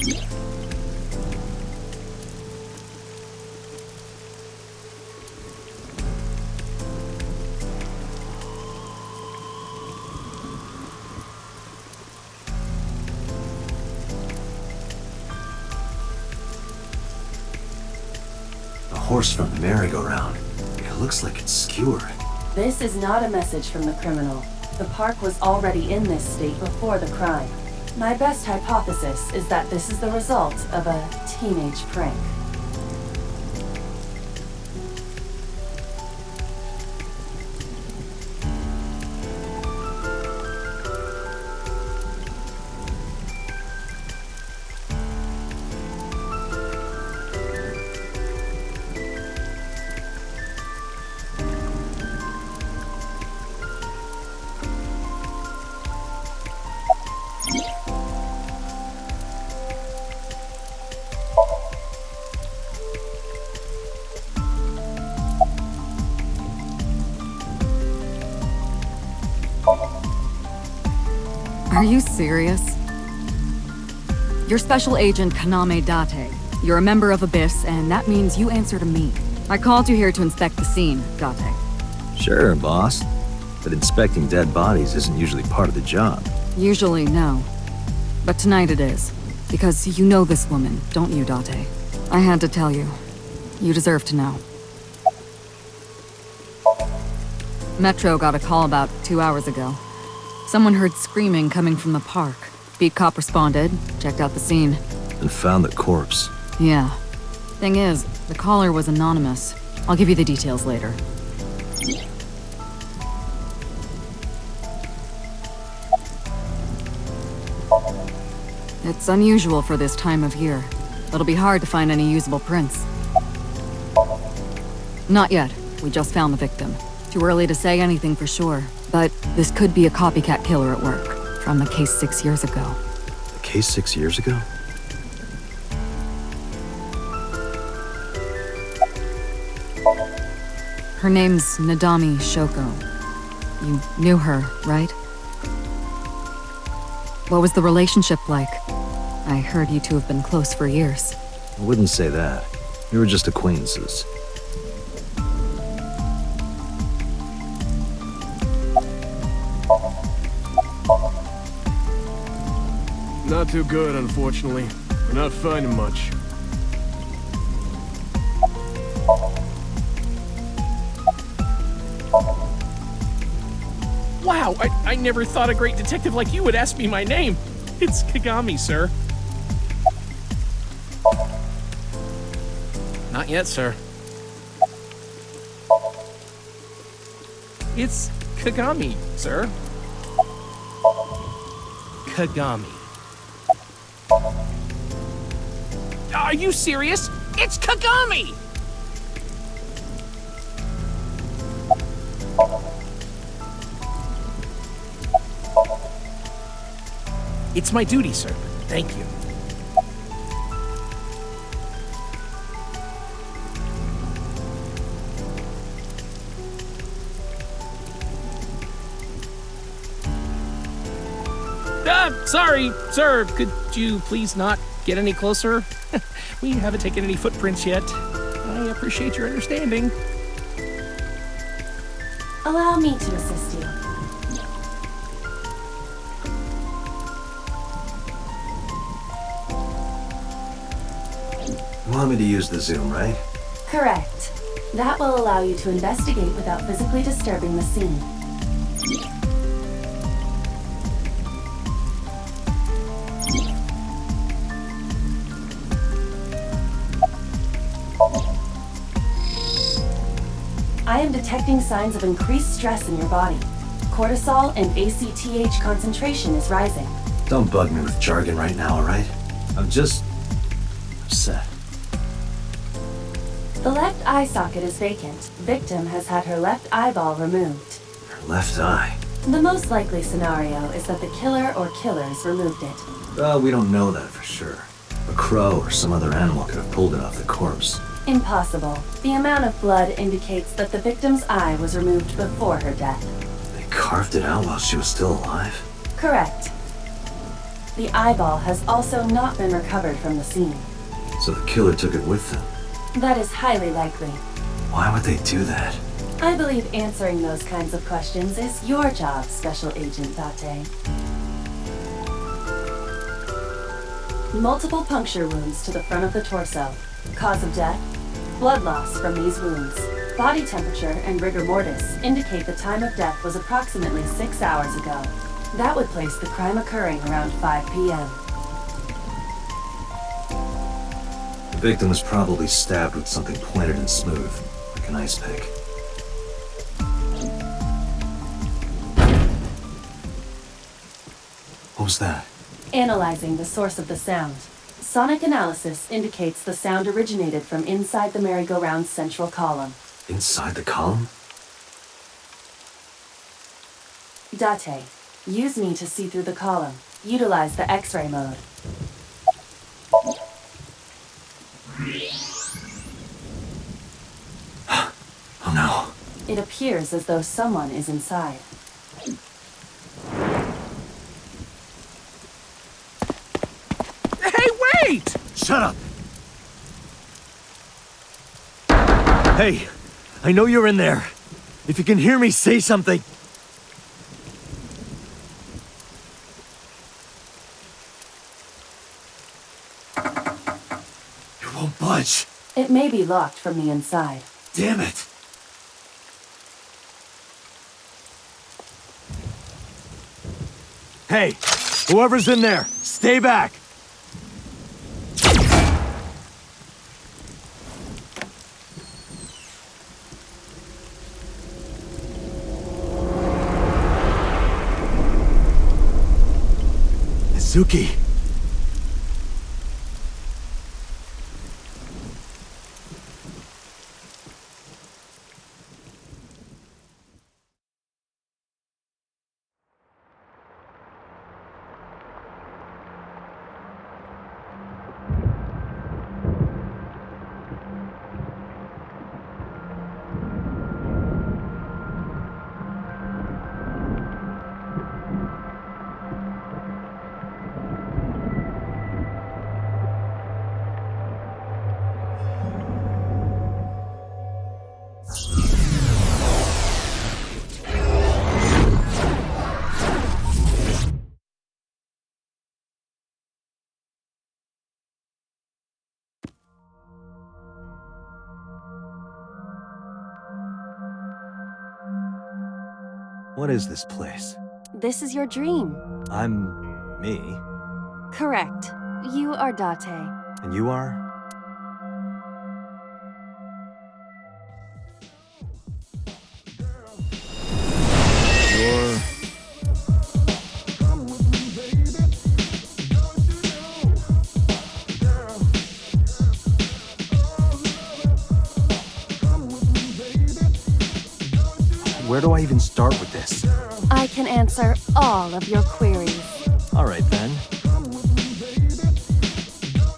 A horse from the merry-go-round. It looks like it's skewered. This is not a message from the criminal. The park was already in this state before the crime. My best hypothesis is that this is the result of a teenage prank. Are you serious? You're Special Agent Kaname Date. You're a member of Abyss, and that means you answer to me. I called you here to inspect the scene, Date. Sure, boss. But inspecting dead bodies isn't usually part of the job. Usually, no. But tonight it is. Because you know this woman, don't you, Date? I had to tell you. You deserve to know. Metro got a call about 2 hours ago. Someone heard screaming coming from the park. Beat cop responded, checked out the scene. And found the corpse. Yeah. Thing is, the caller was anonymous. I'll give you the details later. It's unusual for this time of year. It'll be hard to find any usable prints. Not yet. We just found the victim. Too early to say anything for sure. But this could be a copycat killer at work, from the case 6 years ago. The case 6 years ago? Her name's Nadami Shoko. You knew her, right? What was the relationship like? I heard you two have been close for years. I wouldn't say that. We were just acquaintances. Not too good, unfortunately. We're not finding much. Wow, I never thought a great detective like you would ask me my name. It's Kagami, sir. Not yet, sir. It's Kagami, sir. Kagami. Are you serious? It's Kagami! It's my duty, sir. Thank you. Sorry, sir. Could you please not get any closer? We haven't taken any footprints yet. I appreciate your understanding. Allow me to assist you. You want me to use the zoom, right? Correct. That will allow you to investigate without physically disturbing the scene. I am detecting signs of increased stress in your body. Cortisol and ACTH concentration is rising. Don't bug me with jargon right now, alright? I'm just upset. The left eye socket is vacant. Victim has had her left eyeball removed. Her left eye. The most likely scenario is that the killer or killers removed it. Well, we don't know that for sure. A crow or some other animal could have pulled it off the corpse. Impossible. The amount of blood indicates that the victim's eye was removed before her death. They carved it out while she was still alive? Correct. The eyeball has also not been recovered from the scene. So the killer took it with them. That is highly likely. Why would they do that? I believe answering those kinds of questions is your job, Special Agent Date. Multiple puncture wounds to the front of the torso. Cause of death? Blood loss from these wounds. Body temperature and rigor mortis indicate the time of death was approximately 6 hours ago. That would place the crime occurring around 5 p.m. The victim was probably stabbed with something pointed and smooth, like an ice pick. What was that? Analyzing the source of the sound. Sonic analysis indicates the sound originated from inside the merry-go-round's central column. Inside the column? Date, use me to see through the column. Utilize the X-ray mode. Oh no. It appears as though someone is inside. Hey, wait! Shut up! Hey, I know you're in there. If you can hear me, say something. It won't budge. It may be locked from the inside. Damn it. Hey, whoever's in there, stay back. Suki. What is this place? This is your dream. I'm me. Correct. You are Date. And you are? You're... Where do I even start with this? I can answer all of your queries. All right, then.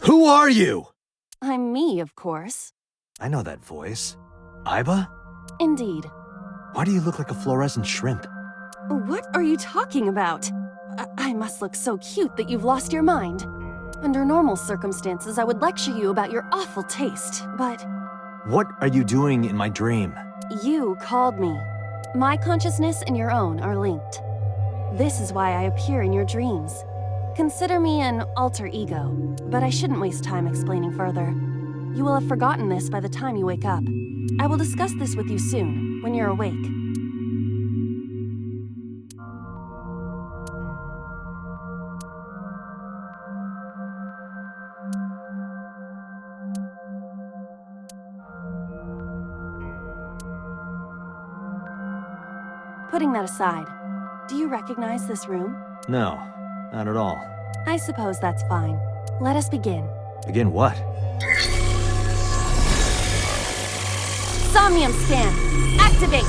Who are you? I'm me, of course. I know that voice. Iba? Indeed. Why do you look like a fluorescent shrimp? What are you talking about? I must look so cute that you've lost your mind. Under normal circumstances, I would lecture you about your awful taste, but... What are you doing in my dream? You called me. My consciousness and your own are linked. This is why I appear in your dreams. Consider me an alter ego, but I shouldn't waste time explaining further. You will have forgotten this by the time you wake up. I will discuss this with you soon, when you're awake. Putting that aside, do you recognize this room? No, not at all. I suppose that's fine. Let us begin. Begin what? Somnium scan! Activate!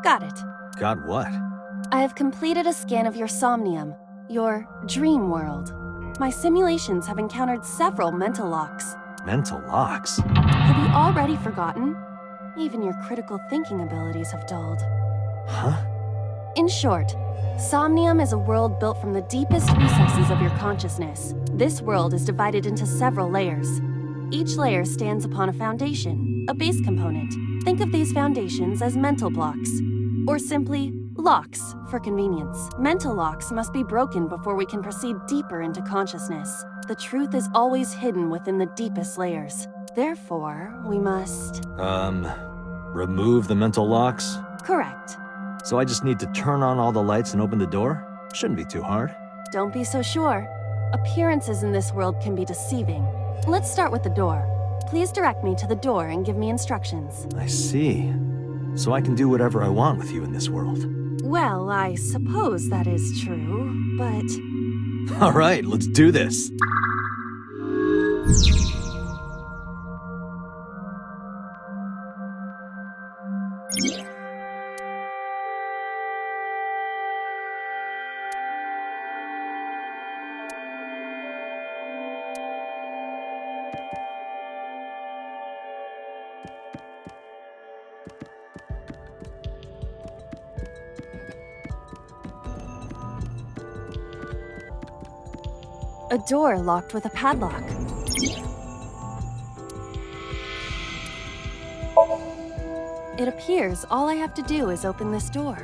Got it. Got what? I have completed a scan of your Somnium, your dream world. My simulations have encountered several mental locks. Mental locks? Have you already forgotten? Even your critical thinking abilities have dulled. Huh? In short, Somnium is a world built from the deepest recesses of your consciousness. This world is divided into several layers. Each layer stands upon a foundation, a base component. Think of these foundations as mental blocks, or simply locks for convenience. Mental locks must be broken before we can proceed deeper into consciousness. The truth is always hidden within the deepest layers. Therefore, we must... Remove the mental locks? Correct. So I just need to turn on all the lights and open the door? Shouldn't be too hard. Don't be so sure. Appearances in this world can be deceiving. Let's start with the door. Please direct me to the door and give me instructions. I see. So I can do whatever I want with you in this world. Well, I suppose that is true, but... All right, let's do this. A door locked with a padlock. It appears all I have to do is open this door.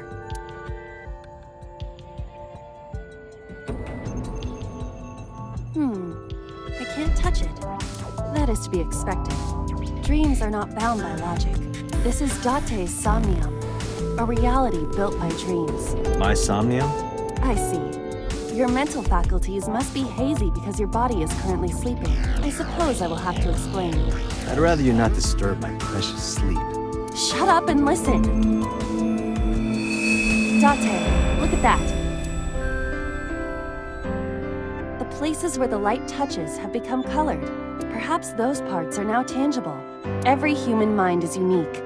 I can't touch it. That is to be expected. Dreams are not bound by logic. This is Date's Somnium, a reality built by dreams. My Somnium? I see. Your mental faculties must be hazy because your body is currently sleeping. I suppose I will have to explain. I'd rather you not disturb my precious sleep. Shut up and listen! Date, look at that. The places where the light touches have become colored. Perhaps those parts are now tangible. Every human mind is unique.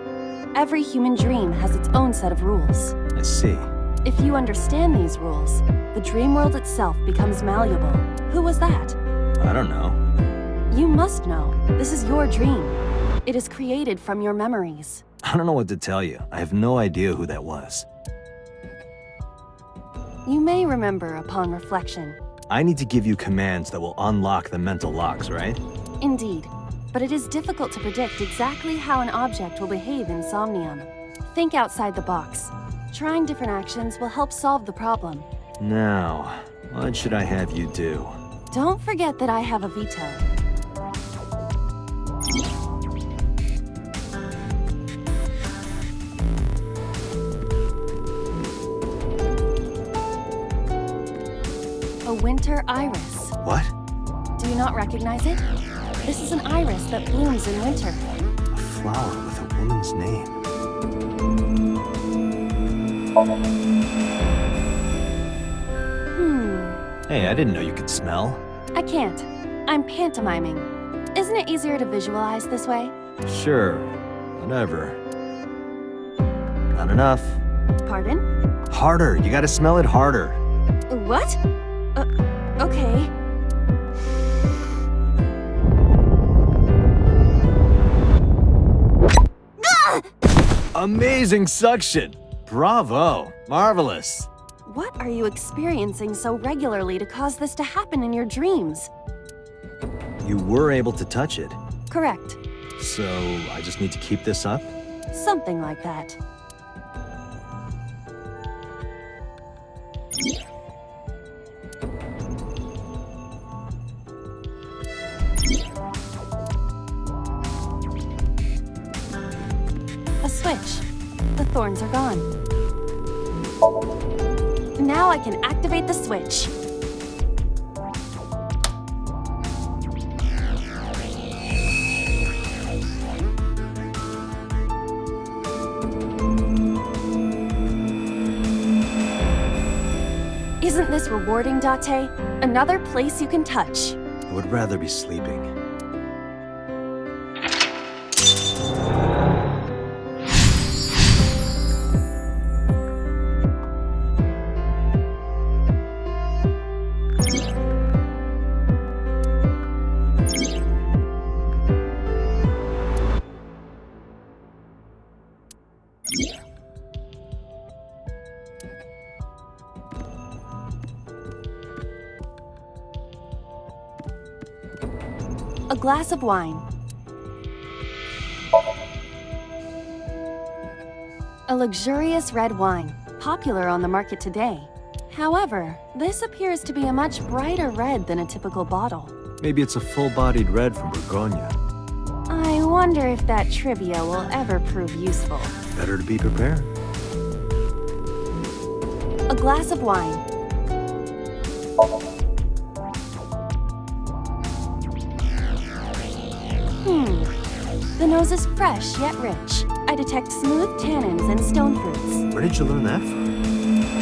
Every human dream has its own set of rules. I see. If you understand these rules, the dream world itself becomes malleable. Who was that? I don't know. You must know. This is your dream. It is created from your memories. I don't know what to tell you. I have no idea who that was. You may remember upon reflection. I need to give you commands that will unlock the mental locks, right? Indeed. But it is difficult to predict exactly how an object will behave in Somnium. Think outside the box. Trying different actions will help solve the problem. Now, what should I have you do? Don't forget that I have a veto. A winter iris. What? Do you not recognize it? This is an iris that blooms in winter. A flower with a woman's name. Hey, I didn't know you could smell. I can't. I'm pantomiming. Isn't it easier to visualize this way? Sure, whatever. Not enough. Pardon? Harder, you gotta smell it harder. What? Okay. Amazing suction! Bravo! Marvelous! What are you experiencing so regularly to cause this to happen in your dreams? You were able to touch it, Correct. so I just need to keep this up? Something like that. A switch. The thorns are gone. Now I can activate the switch. Isn't this rewarding, Date? Another place you can touch. I would rather be sleeping. A glass of wine. A luxurious red wine, popular on the market today. However, this appears to be a much brighter red than a typical bottle. Maybe it's a full-bodied red from Bourgogne. I wonder if that trivia will ever prove useful. Better to be prepared. A glass of wine. The nose is fresh yet rich. I detect smooth tannins and stone fruits. Where did you learn that from?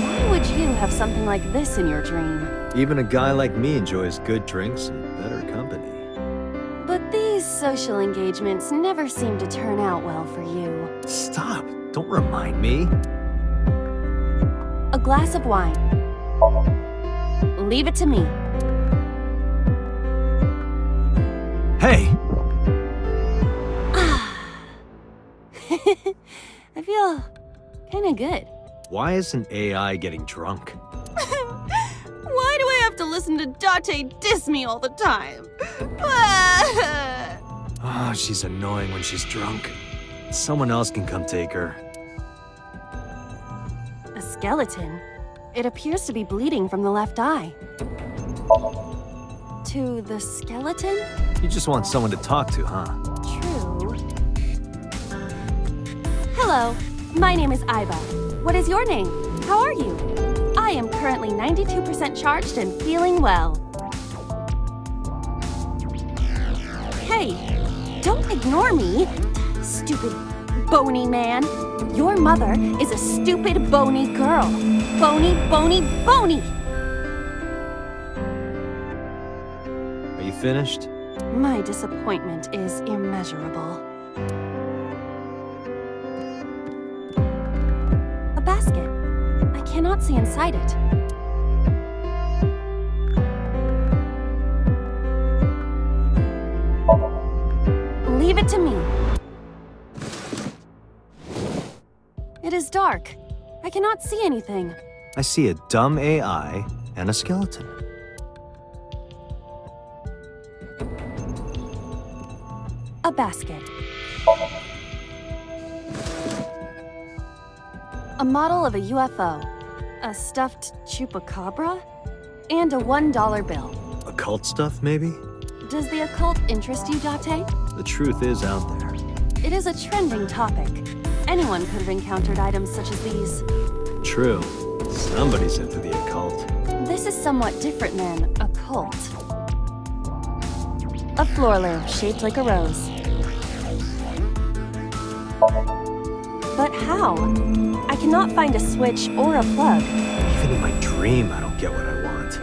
Why would you have something like this in your dream? Even a guy like me enjoys good drinks and better company. But these social engagements never seem to turn out well for you. Stop! Don't remind me. A glass of wine. Leave it to me. Hey! I feel kinda good. Why isn't AI getting drunk? Why do I have to listen to Date diss me all the time? Oh, she's annoying when she's drunk. Someone else can come take her. A skeleton? It appears to be bleeding from the left eye. To the skeleton? You just want someone to talk to, huh? True. Hello, my name is Iva. What is your name? How are you? I am currently 92% charged and feeling well. Hey, don't ignore me, stupid bony man. Your mother is a stupid bony girl. Bony, bony, bony! Are you finished? My disappointment is immeasurable. A basket. I cannot see inside it. Leave it to me. It is dark. I cannot see anything. I see a dumb AI and a skeleton. A basket. A model of a UFO. A stuffed chupacabra. And a $1 bill. Occult stuff, maybe? Does the occult interest you, Date? The truth is out there. It is a trending topic. Anyone could have encountered items such as these. True. Somebody's into the occult. This is somewhat different than a cult. A floor lamp shaped like a rose. But how? I cannot find a switch or a plug. Even in my dream, I don't get what I want.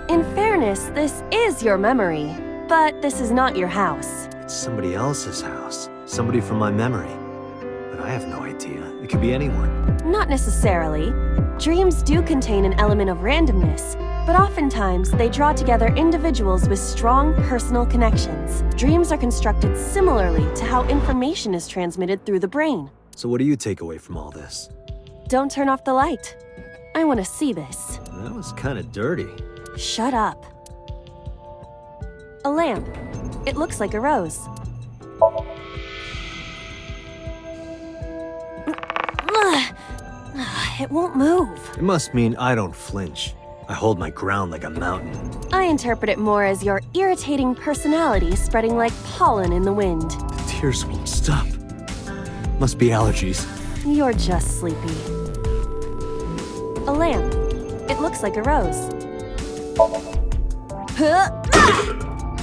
In fairness, this is your memory, but this is not your house. It's somebody else's house. Somebody from my memory. But I have no idea. It could be anyone. Not necessarily. Dreams do contain an element of randomness, but oftentimes they draw together individuals with strong personal connections. Dreams are constructed similarly to how information is transmitted through the brain. So what do you take away from all this? Don't turn off the light. I want to see this. That was kind of dirty. Shut up. A lamp. It looks like a rose. It won't move. It must mean I don't flinch. I hold my ground like a mountain. I interpret it more as your irritating personality spreading like pollen in the wind. The tears won't stop. Must be allergies. You're just sleepy. A lamp. It looks like a rose.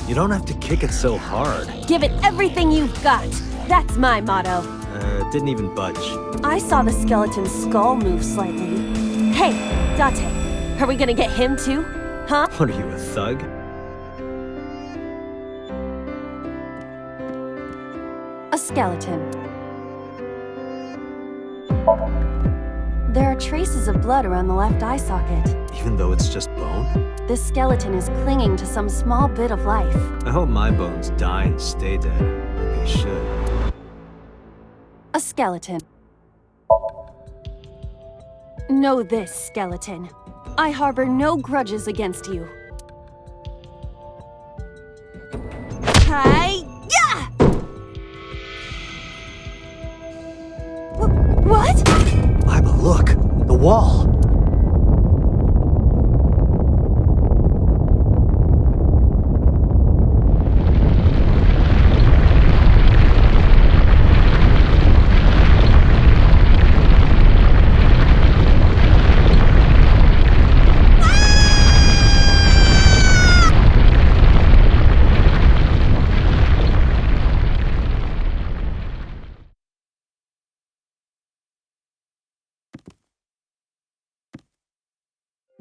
You don't have to kick it so hard. Give it everything you've got. That's my motto. It didn't even budge. I saw the skeleton's skull move slightly. Hey, Date, are we gonna get him too? Huh? What are you, a thug? A skeleton. There are traces of blood around the left eye socket. Even though it's just bone? This skeleton is clinging to some small bit of life. I hope my bones die and stay dead. Like they should. A skeleton. Know this, skeleton. I harbor no grudges against you. wall.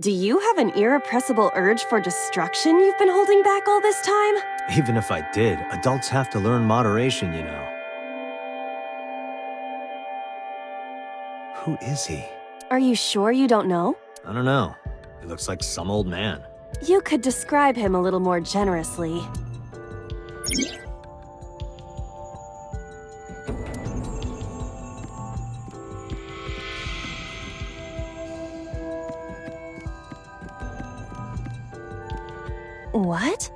Do you have an irrepressible urge for destruction you've been holding back all this time? Even if I did, adults have to learn moderation, you know. Who is he? Are you sure you don't know? I don't know. He looks like some old man. You could describe him a little more generously. What?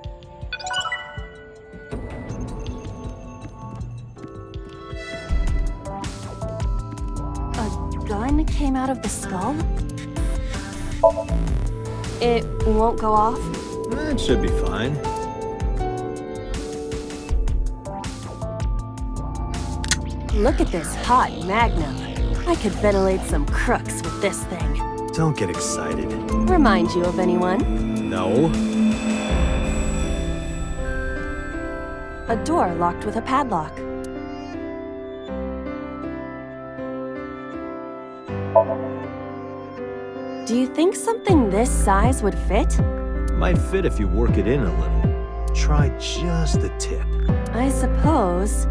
A gun came out of the skull? It won't go off? It should be fine. Look at this hot magnum. I could ventilate some crooks with this thing. Don't get excited. Remind you of anyone? No. A door locked with a padlock. Do you think something this size would fit? Might fit if you work it in a little. Try just the tip. I suppose.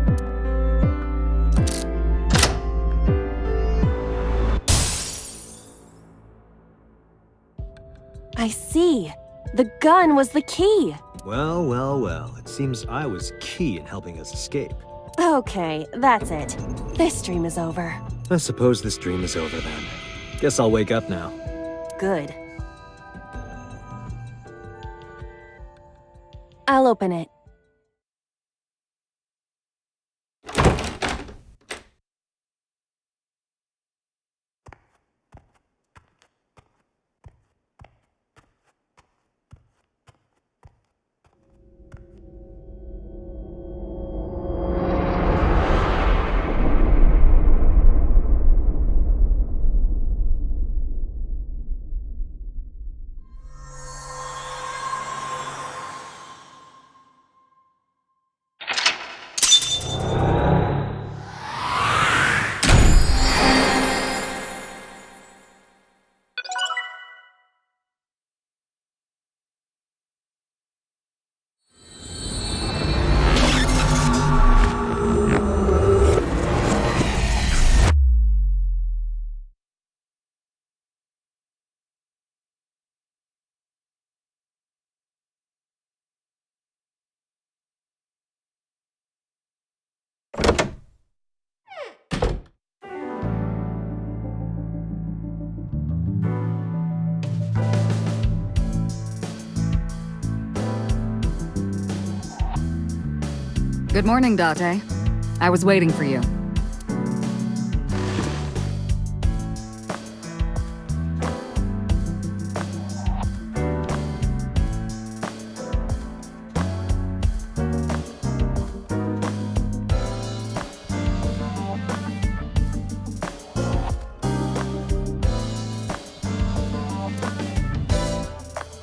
I see. The gun was the key. Well, well, well. It seems I was key in helping us escape. Okay, that's it. This dream is over. I suppose this dream is over then. Guess I'll wake up now. Good. I'll open it. Good morning, Date. I was waiting for you.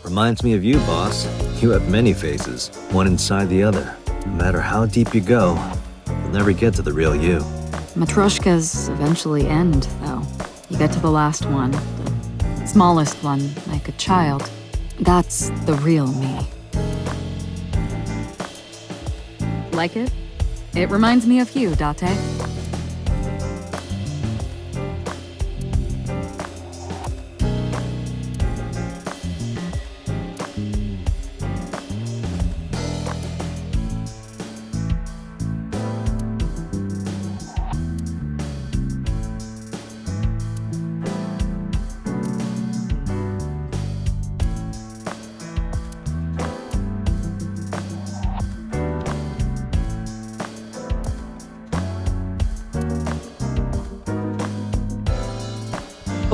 Reminds me of you, boss. You have many faces, one inside the other. No matter how deep you go, you'll never get to the real you. Matryoshkas eventually end, though. You get to the last one, the smallest one, like a child. That's the real me. Like it? It reminds me of you, Date.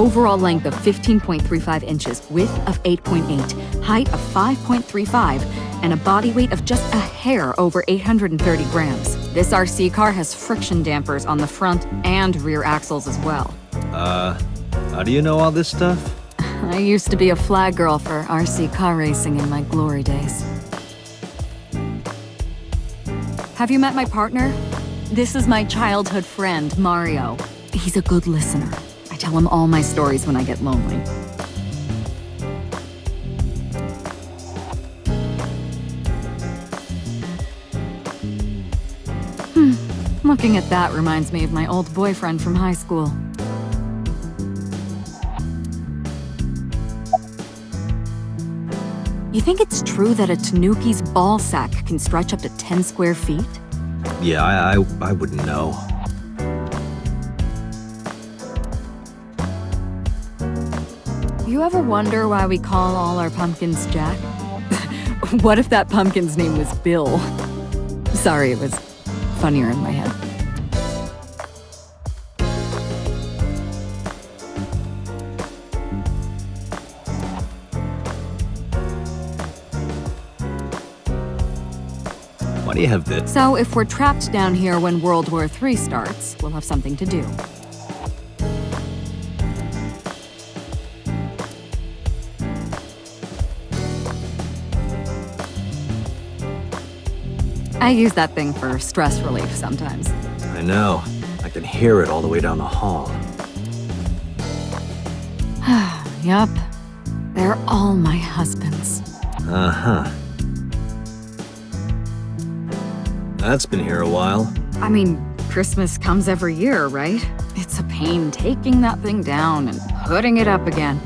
overall length of 15.35 inches, width of 8.8, height of 5.35, and a body weight of just a hair over 830 grams. This RC car has friction dampers on the front and rear axles as well. How do you know all this stuff? I used to be a flag girl for RC car racing in my glory days. Have you met my partner? This is my childhood friend, Mario. He's a good listener. I tell him all my stories when I get lonely. Looking at that reminds me of my old boyfriend from high school. You think it's true that a tanuki's ball sack can stretch up to 10 square feet? Yeah, I wouldn't know. You ever wonder why we call all our pumpkins Jack? What if that pumpkin's name was Bill? Sorry, it was funnier in my head. Why do you have this? So if we're trapped down here when World War III starts, we'll have something to do. I use that thing for stress relief sometimes. I know. I can hear it all the way down the hall. Yup. They're all my husbands. Uh-huh. That's been here a while. I mean, Christmas comes every year, right? It's a pain taking that thing down and putting it up again.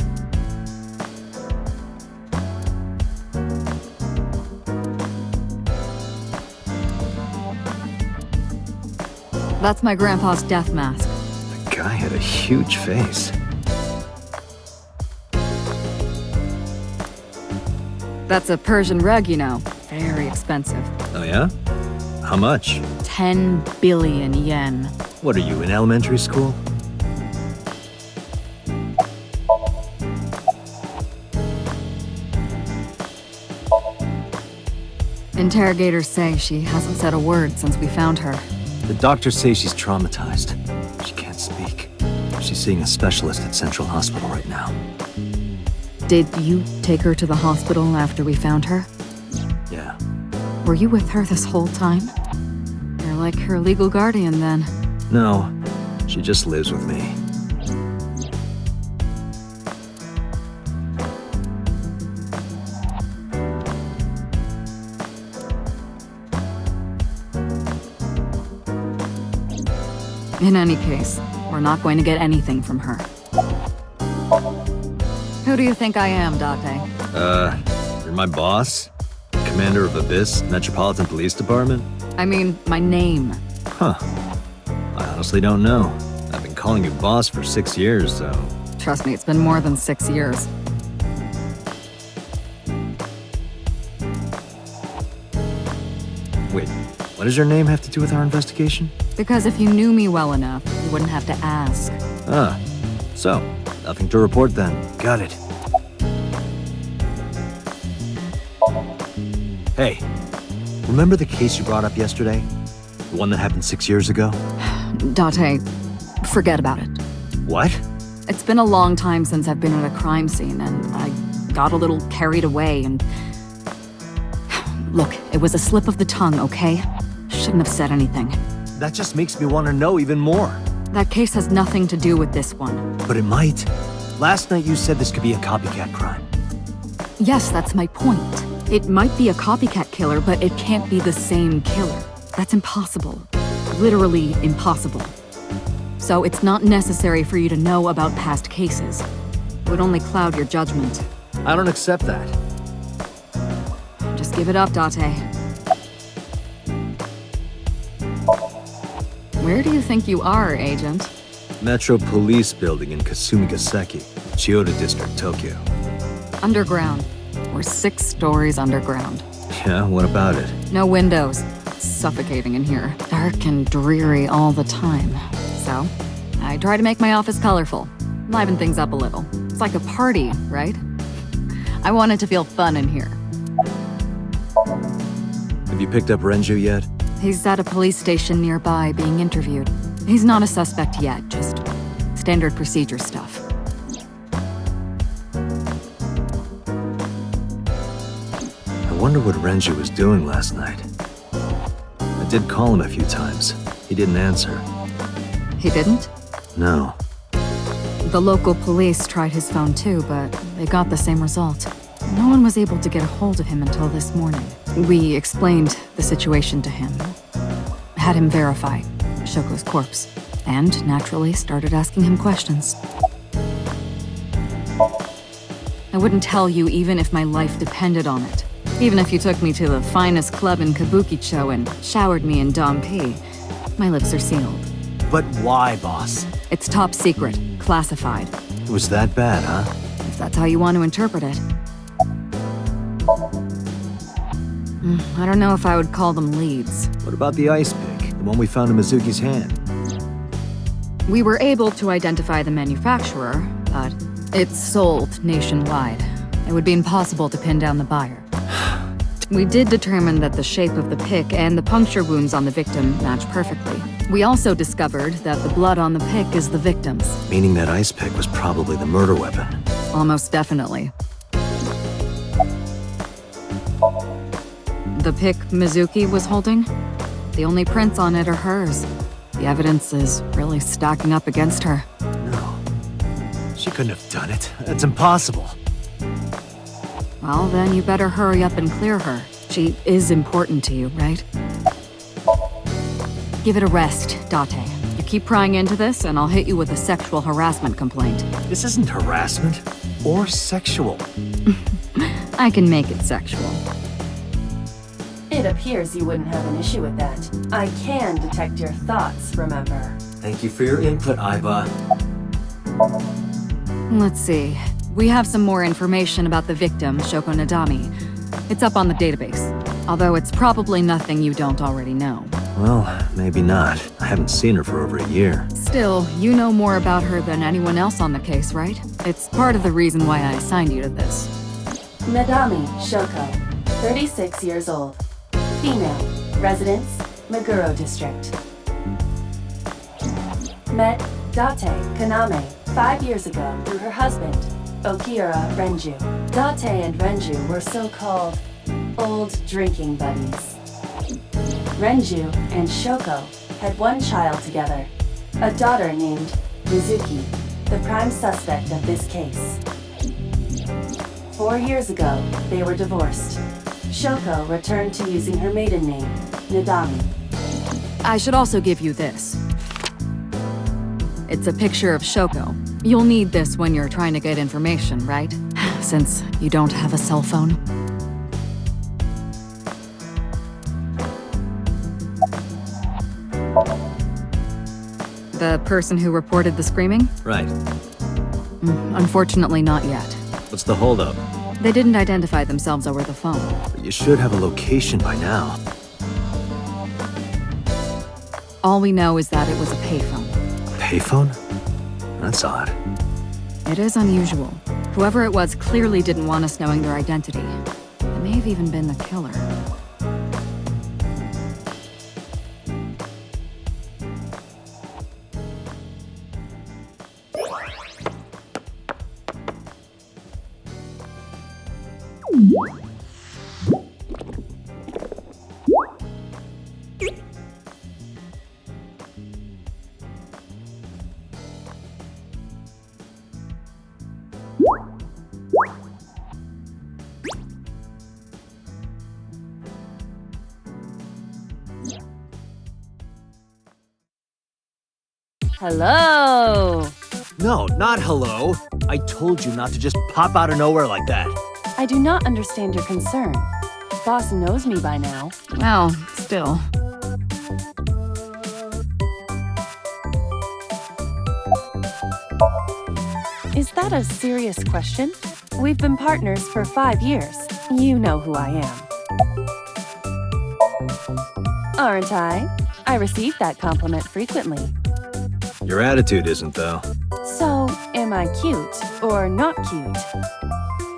That's my grandpa's death mask. The guy had a huge face. That's a Persian rug, you know. Very expensive. Oh yeah? How much? 10 billion yen. What are you, in elementary school? Interrogators say she hasn't said a word since we found her. The doctors say she's traumatized. She can't speak. She's seeing a specialist at Central Hospital right now. Did you take her to the hospital after we found her? Yeah. Were you with her this whole time? You're like her legal guardian then. No, she just lives with me. In any case, we're not going to get anything from her. Who do you think I am, Date? You're my boss? Commander of Abyss Metropolitan Police Department? I mean, my name. Huh. I honestly don't know. I've been calling you boss for 6 years, so... Trust me, it's been more than 6 years. Wait, what does your name have to do with our investigation? Because if you knew me well enough, you wouldn't have to ask. Ah, so, nothing to report then. Got it. Hey, remember the case you brought up yesterday? The one that happened 6 years ago? Date, forget about it. What? It's been a long time since I've been at a crime scene, and I got a little carried away, and... Look, it was a slip of the tongue, okay? Shouldn't have said anything. That just makes me want to know even more. That case has nothing to do with this one. But it might. Last night you said this could be a copycat crime. Yes, that's my point. It might be a copycat killer, but it can't be the same killer. That's impossible. Literally impossible. So it's not necessary for you to know about past cases. It would only cloud your judgment. I don't accept that. Just give it up, Date. Where do you think you are, Agent? Metro Police Building in Kasumigaseki, Chiyoda District, Tokyo. Underground. We're 6 stories underground. Yeah, what about it? No windows. It's suffocating in here. Dark and dreary all the time. So, I try to make my office colorful. liven things up a little. It's like a party, right? I want it to feel fun in here. Have you picked up Renju yet? He's at a police station nearby being interviewed. He's not a suspect yet, just standard procedure stuff. I wonder what Renju was doing last night. I did call him a few times. He didn't answer. He didn't? No. The local police tried his phone too, but they got the same result. No one was able to get a hold of him until this morning. We explained the situation to him. Had him verify Shoko's corpse. And, naturally, started asking him questions. I wouldn't tell you even if my life depended on it. Even if you took me to the finest club in Kabukicho and showered me in Dompi, my lips are sealed. But why, boss? It's top secret, classified. It was that bad, huh? If that's how you want to interpret it. I don't know if I would call them leads. What about the ice pick? The one we found in Mizuki's hand? We were able to identify the manufacturer, but it's sold nationwide. It would be impossible to pin down the buyer. We did determine that the shape of the pick and the puncture wounds on the victim match perfectly. We also discovered that the blood on the pick is the victim's. Meaning that ice pick was probably the murder weapon. Almost definitely. The pick Mizuki was holding? The only prints on it are hers. The evidence is really stacking up against her. No. She couldn't have done it. It's impossible. Well, then you better hurry up and clear her. She is important to you, right? Give it a rest, Date. You keep prying into this, and I'll hit you with a sexual harassment complaint. This isn't harassment or sexual. I can make it sexual. It appears you wouldn't have an issue with that. I can detect your thoughts, remember? Thank you for your input, Aiba. Let's see. We have some more information about the victim, Shoko Nadami. It's up on the database. Although it's probably nothing you don't already know. Well, maybe not. I haven't seen her for over a year. Still, you know more about her than anyone else on the case, right? It's part of the reason why I assigned you to this. Nadami Shoko, 36 years old. Female, residence, Meguro District. Met Date Kaname 5 years ago through her husband, Okira Renju. Date and Renju were so-called old drinking buddies. Renju and Shoko had one child together, a daughter named Mizuki, the prime suspect of this case. 4 years ago, they were divorced. Shoko returned to using her maiden name, Nadami. I should also give you this. It's a picture of Shoko. You'll need this when you're trying to get information, right? Since you don't have a cell phone. The person who reported the screaming? Right. Unfortunately, not yet. What's the holdup? They didn't identify themselves over the phone. But you should have a location by now. All we know is that it was a payphone. Payphone? That's odd. It is unusual. Whoever it was clearly didn't want us knowing their identity. It may have even been the killer. Hello! No, not hello. I told you not to just pop out of nowhere like that. I do not understand your concern. Boss knows me by now. Well, still. Is that a serious question? We've been partners for 5 years. You know who I am. Aren't I? I receive that compliment frequently. Your attitude isn't, though. So, am I cute or not cute?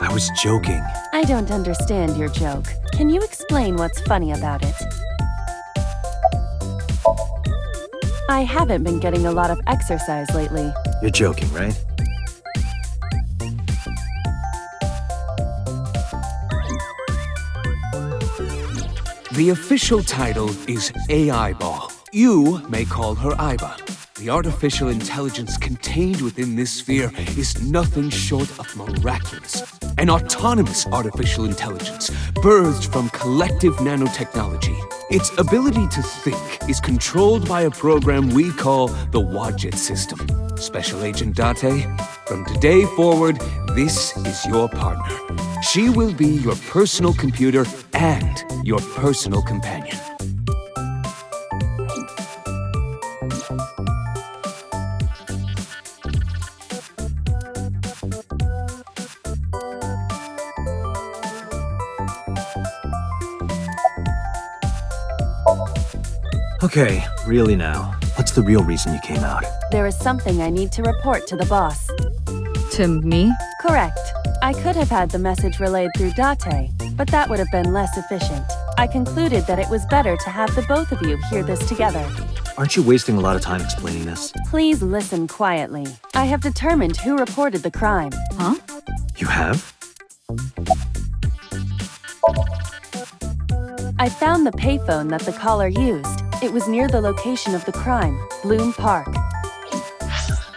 I was joking. I don't understand your joke. Can you explain what's funny about it? I haven't been getting a lot of exercise lately. You're joking, right? The official title is AI Ball. You may call her Iba. The artificial intelligence contained within this sphere is nothing short of miraculous. An autonomous artificial intelligence, birthed from collective nanotechnology. Its ability to think is controlled by a program we call the Wadjet system. Special Agent Date, from today forward, this is your partner. She will be your personal computer and your personal companion. Okay, really now. What's the real reason you came out? There is something I need to report to the boss. To me? Correct. I could have had the message relayed through Date, but that would have been less efficient. I concluded that it was better to have the both of you hear this together. Aren't you wasting a lot of time explaining this? Please listen quietly. I have determined who reported the crime. Huh? You have? I found the payphone that the caller used. It was near the location of the crime, Bloom Park.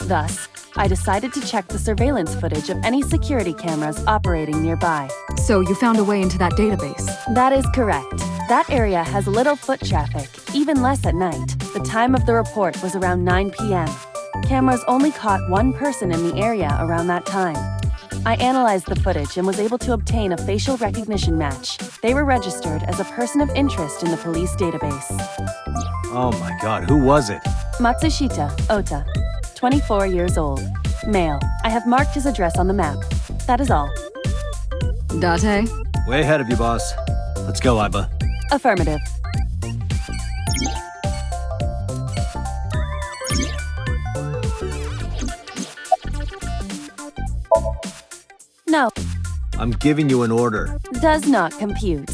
Thus, I decided to check the surveillance footage of any security cameras operating nearby. So you found a way into that database? That is correct. That area has little foot traffic, even less at night. The time of the report was around 9 p.m. Cameras only caught one person in the area around that time. I analyzed the footage and was able to obtain a facial recognition match. They were registered as a person of interest in the police database. Oh my god, who was it? Matsushita Ota, 24 years old, male. I have marked his address on the map. That is all. Date? Way ahead of you, boss. Let's go, Iba. Affirmative. No, I'm giving you an order. does not compute.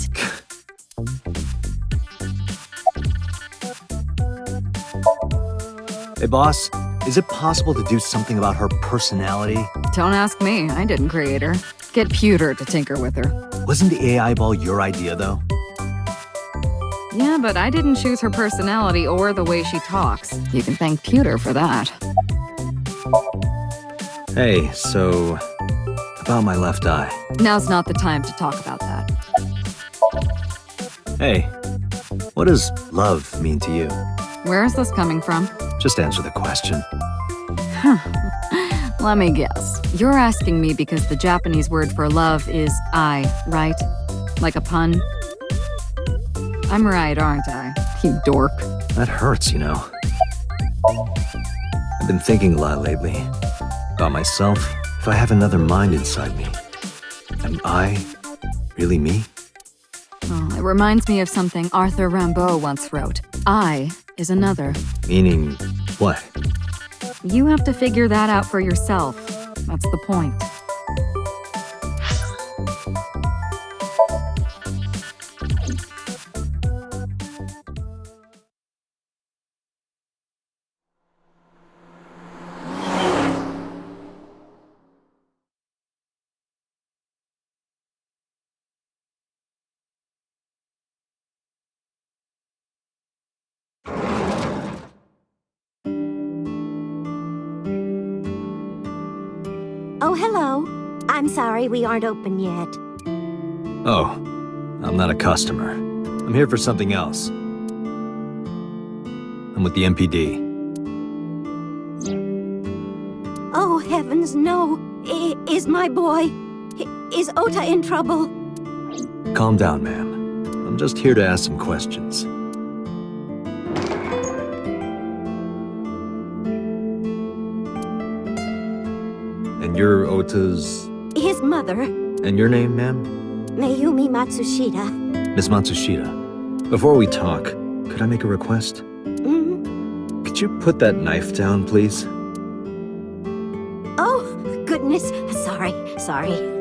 Hey, boss, is it possible to do something about her personality? Don't ask me. I didn't create her. Get Pewter to tinker with her. Wasn't the AI ball your idea, though? Yeah, but I didn't choose her personality or the way she talks. You can thank Pewter for that. Hey, so... about my left eye. Now's not the time to talk about that. Hey, what does love mean to you? Where is this coming from? Just answer the question. Let me guess. You're asking me because the Japanese word for love is ai, right? Like a pun? I'm right, aren't I? You dork. That hurts, you know. I've been thinking a lot lately. About myself. If I have another mind inside me, am I really me? Oh, it reminds me of something Arthur Rimbaud once wrote. I is another. Meaning what? You have to figure that out for yourself. That's the point. Oh, hello. I'm sorry we aren't open yet. Oh, I'm not a customer. I'm here for something else. I'm with the MPD. Oh, heavens, no. Is my boy... Is Ota in trouble? Calm down, ma'am. I'm just here to ask some questions. And you're Ota's... His mother, And your name, ma'am? Mayumi Matsushita. Miss Matsushita. Before we talk, could I make a request? Mm? Could you put that knife down, please? sorry.